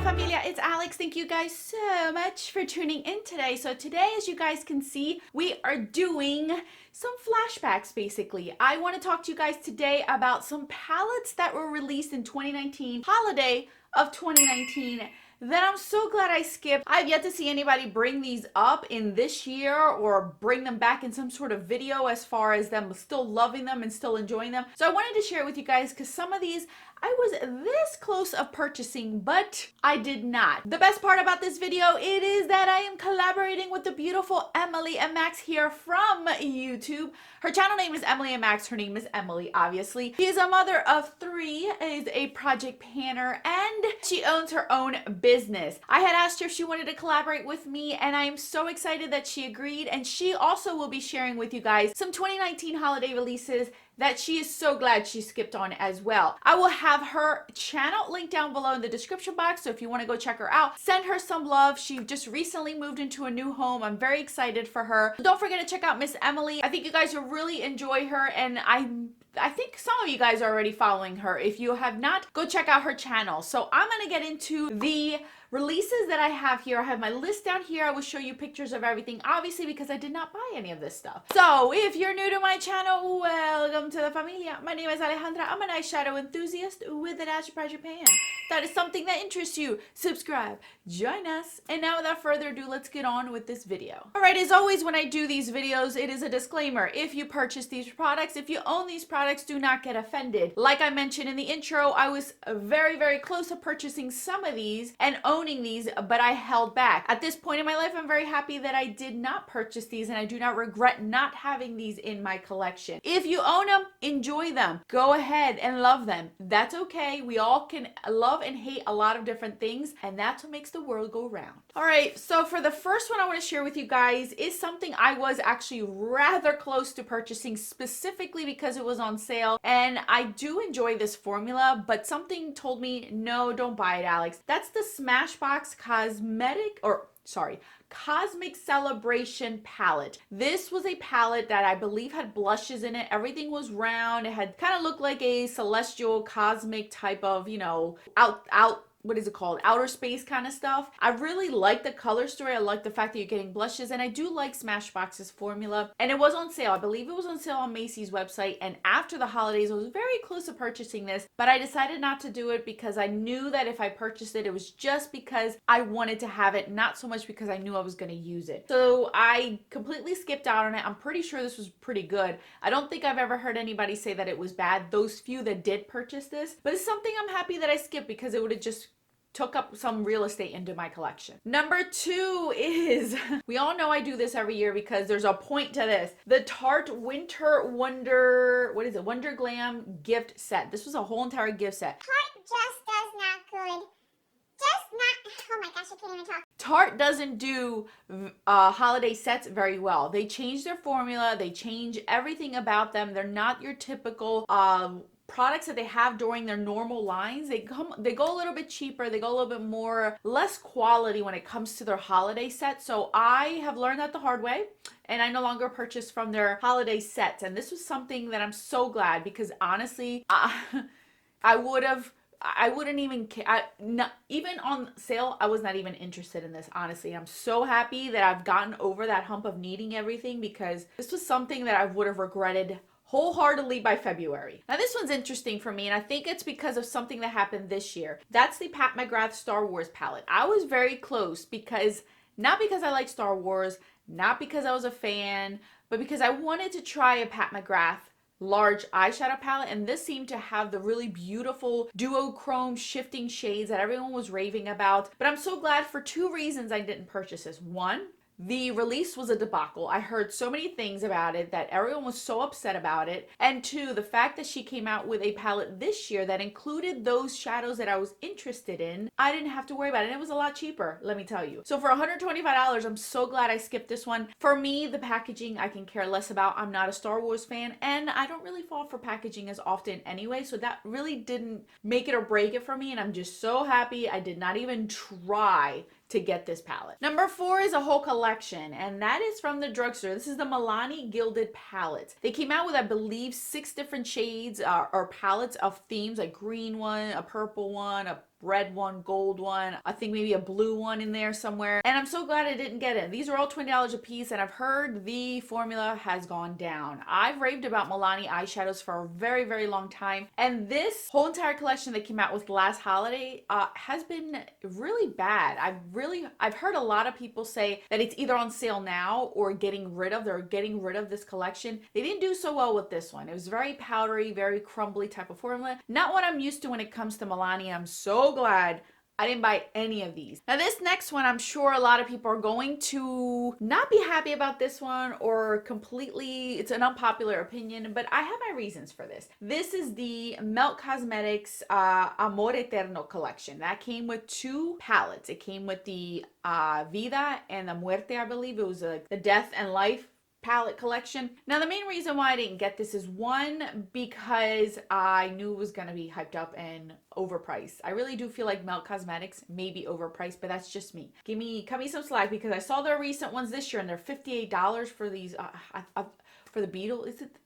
Familia, it's Alex. Thank you guys so much for tuning in today. So today, as you guys can see, we are doing some flashbacks basically. I want to talk to you guys today about some palettes that were released in 2019, holiday of 2019, that I'm so glad I skipped. I've yet to see anybody bring these up in this year or bring them back in some sort of video as far as them still loving them and still enjoying them. So I wanted to share it with you guys because some of these I was this close of purchasing, but I did not. The best part about this video, it is that I am collaborating with the beautiful Emily and Max here from YouTube. Her channel name is Emily and Max. Her name is Emily, obviously. She is a mother of 3, is a project planner, and she owns her own business. I had asked her if she wanted to collaborate with me, and I am so excited that she agreed. And she also will be sharing with you guys some 2019 holiday releases that she is so glad she skipped on as well. I will have her channel linked down below in the description box, so if you want to go check her out, send her some love. She just recently moved into a new home. I'm very excited for her. Don't forget to check out Miss Emily. I think you guys will really enjoy her, and I think some of you guys are already following her. If you have not, go check out her channel. So I'm going to get into the releases that I have here. I have my list down here. I will show you pictures of everything, obviously, because I did not buy any of this stuff. So if you're new to my channel, welcome to the familia. My name is Alejandra. I'm an eyeshadow enthusiast with a dash of Project Pan. That is something that interests you. Subscribe, join us. And now without further ado, let's get on with this video. All right, as always, when I do these videos, it is a disclaimer. If you purchase these products, if you own these products, do not get offended. Like I mentioned in the intro, I was very, very close to purchasing some of these and owning these, but I held back. At this point in my life, I'm very happy that I did not purchase these, and I do not regret not having these in my collection. If you own them, enjoy them. Go ahead and love them. That's okay. We all can love and hate a lot of different things, and that's what makes the world go round. All right, so for the first one I want to share with you guys is something I was actually rather close to purchasing, specifically because it was on sale, and I do enjoy this formula, but something told me, no, don't buy it, Alex. That's the Smashbox Cosmic Celebration palette. This was a palette that I believe had blushes in it. Everything was round. It had kind of looked like a celestial cosmic type of, you know, what is it called? Outer space kind of stuff. I really like the color story. I like the fact that you're getting blushes, and I do like Smashbox's formula. And it was on sale. I believe it was on sale on Macy's website. And after the holidays, I was very close to purchasing this, but I decided not to do it because I knew that if I purchased it, it was just because I wanted to have it, not so much because I knew I was going to use it. So I completely skipped out on it. I'm pretty sure this was pretty good. I don't think I've ever heard anybody say that it was bad. Those few that did purchase this, but it's something I'm happy that I skipped because it would have just took up some real estate into my collection. Number 2 is, we all know I do this every year because there's a point to this, the Tarte Winter Wonder Glam gift set. This was a whole entire gift set. Tarte just does not good. Oh my gosh, I can't even talk. Tarte doesn't do holiday sets very well. They change their formula, they change everything about them. They're not your typical products that they have during their normal lines. They go a little bit cheaper, they go a little bit more less quality when it comes to their holiday sets. So I have learned that the hard way, and I no longer purchase from their holiday sets. And this was something that I'm so glad, because honestly, I wouldn't even care. Even on sale, I was not even interested in this, honestly. I'm so happy that I've gotten over that hump of needing everything, because this was something that I would have regretted wholeheartedly by February. Now this one's interesting for me, and I think it's because of something that happened this year. That's the Pat McGrath Star Wars palette. I was very close, not because I like Star Wars, not because I was a fan, but because I wanted to try a Pat McGrath large eyeshadow palette, and this seemed to have the really beautiful duochrome shifting shades that everyone was raving about. But I'm so glad for 2 reasons I didn't purchase this. 1, the release was a debacle. I heard so many things about it that everyone was so upset about it. And 2, the fact that she came out with a palette this year that included those shadows that I was interested in, I didn't have to worry about it. And it was a lot cheaper, let me tell you. So for $125, I'm so glad I skipped this one. For me, the packaging I can care less about. I'm not a Star Wars fan, and I don't really fall for packaging as often anyway. So that really didn't make it or break it for me. And I'm just so happy I did not even try to get this palette. Number 4 is a whole collection, and that is from the drugstore. This is the Milani Gilded palette. They came out with, I believe, 6 different shades or palettes of themes, like green one, a purple one, a red one, gold one, I think maybe a blue one in there somewhere. And I'm so glad I didn't get it. These are all $20 a piece, and I've heard the formula has gone down. I've raved about Milani eyeshadows for a very, very long time, and this whole entire collection that came out with last holiday has been really bad. I've heard a lot of people say that it's either on sale now or they're getting rid of this collection. They didn't do so well with this one. It was very powdery, very crumbly type of formula. Not what I'm used to when it comes to Milani. I'm so glad I didn't buy any of these. Now this next one, I'm sure a lot of people are going to not be happy about this one, or completely, it's an unpopular opinion, but I have my reasons for this. This is the Melt Cosmetics Amor Eterno collection. That came with 2 palettes. It came with the Vida and the Muerte, I believe. It was the Death and Life palette collection. Now the main reason why I didn't get this is, one, because I knew it was going to be hyped up and overpriced. I really do feel like Melt Cosmetics may be overpriced, but that's just me. Cut me some slack, because I saw their recent ones this year and they're $58 for these for the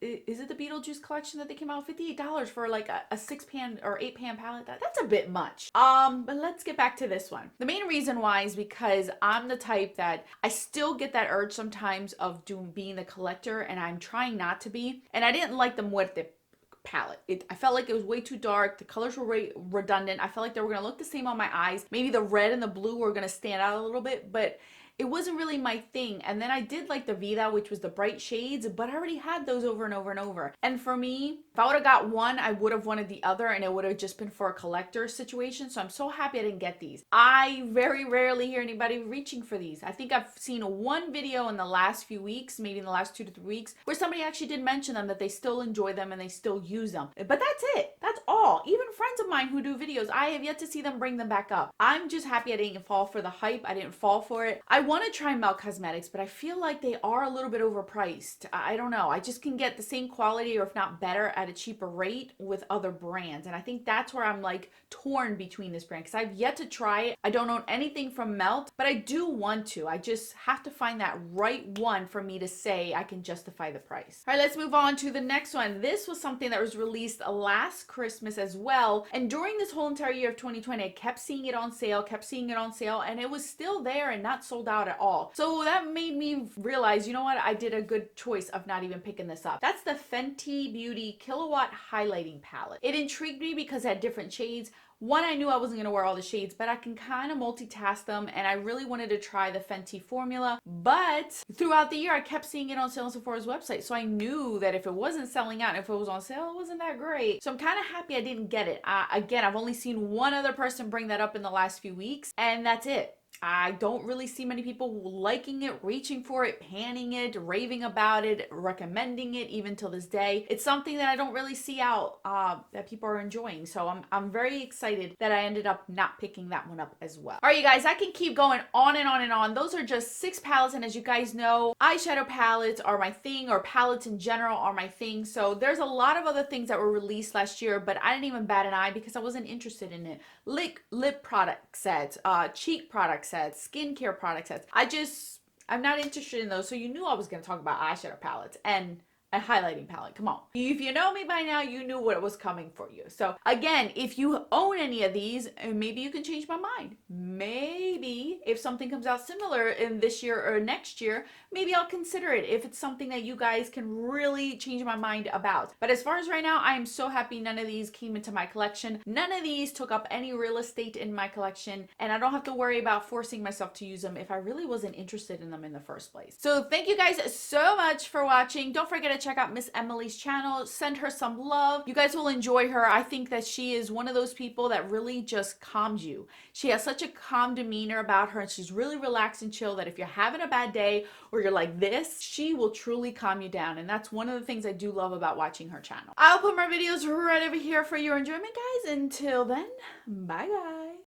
is it the Beetlejuice collection that they came out with? $58 for like a 6-pan or 8-pan palette. That's a bit much. But let's get back to this one. The main reason why is because I'm the type that I still get that urge sometimes of being the collector, and I'm trying not to be. And I didn't like the Muerte palette. I felt like it was way too dark. The colors were redundant. I felt like they were going to look the same on my eyes. Maybe the red and the blue were going to stand out a little bit, but it wasn't really my thing. And then I did like the Vida, which was the bright shades, but I already had those over and over and over. And for me, if I would have got one, I would have wanted the other, and it would have just been for a collector situation. So I'm so happy I didn't get these. I very rarely hear anybody reaching for these. I think I've seen one video in the last few weeks, maybe in the last 2 to 3 weeks, where somebody actually did mention them, that they still enjoy them and they still use them. But that's it. That's all. Even friends of mine who do videos, I have yet to see them bring them back up. I'm just happy I didn't fall for the hype. I didn't fall for it. I want to try Melt Cosmetics, but I feel like they are a little bit overpriced. I don't know. I just can get the same quality, or if not better, at a cheaper rate with other brands. And I think that's where I'm like torn between this brand, because I've yet to try it. I don't own anything from Melt, but I do want to. I just have to find that right one for me to say I can justify the price. All right, let's move on to the next one. This was something that was released last Christmas as well. And during this whole entire year of 2020, I kept seeing it on sale, and it was still there and not sold out at all. So that made me realize, you know what? I did a good choice of not even picking this up. That's the Fenty Beauty Killawatt Highlighting Palette. It intrigued me because it had different shades. One, I knew I wasn't going to wear all the shades, but I can kind of multitask them, and I really wanted to try the Fenty formula. But throughout the year, I kept seeing it on sale on Sephora's website, so I knew that if it wasn't selling out, if it was on sale, it wasn't that great. So I'm kind of happy I didn't get it. Again, I've only seen one other person bring that up in the last few weeks, and that's it. I don't really see many people liking it, reaching for it, panning it, raving about it, recommending it even till this day. It's something that I don't really see out that people are enjoying. So I'm very excited that I ended up not picking that one up as well. All right, you guys, I can keep going on and on and on. Those are just 6 palettes, and as you guys know, eyeshadow palettes are my thing, or palettes in general are my thing. So there's a lot of other things that were released last year, but I didn't even bat an eye because I wasn't interested in it. Lip product sets, cheek product sets, skincare product sets. I'm not interested in those. So you knew I was going to talk about eyeshadow palettes and a highlighting palette. Come on. If you know me by now, you knew what was coming for you. So again, if you own any of these, maybe you can change my mind. Maybe if something comes out similar in this year or next year, maybe I'll consider it if it's something that you guys can really change my mind about. But as far as right now, I am so happy none of these came into my collection. None of these took up any real estate in my collection, and I don't have to worry about forcing myself to use them if I really wasn't interested in them in the first place. So thank you guys so much for watching. Don't forget to check out Miss Emily's channel. Send her some love. You guys will enjoy her. I think that she is one of those people that really just calms you. She has such a calm demeanor about her, and she's really relaxed and chill that if you're having a bad day or you're like this, she will truly calm you down. And that's one of the things I do love about watching her channel. I'll put more videos right over here for your enjoyment, guys. Until then, bye guys.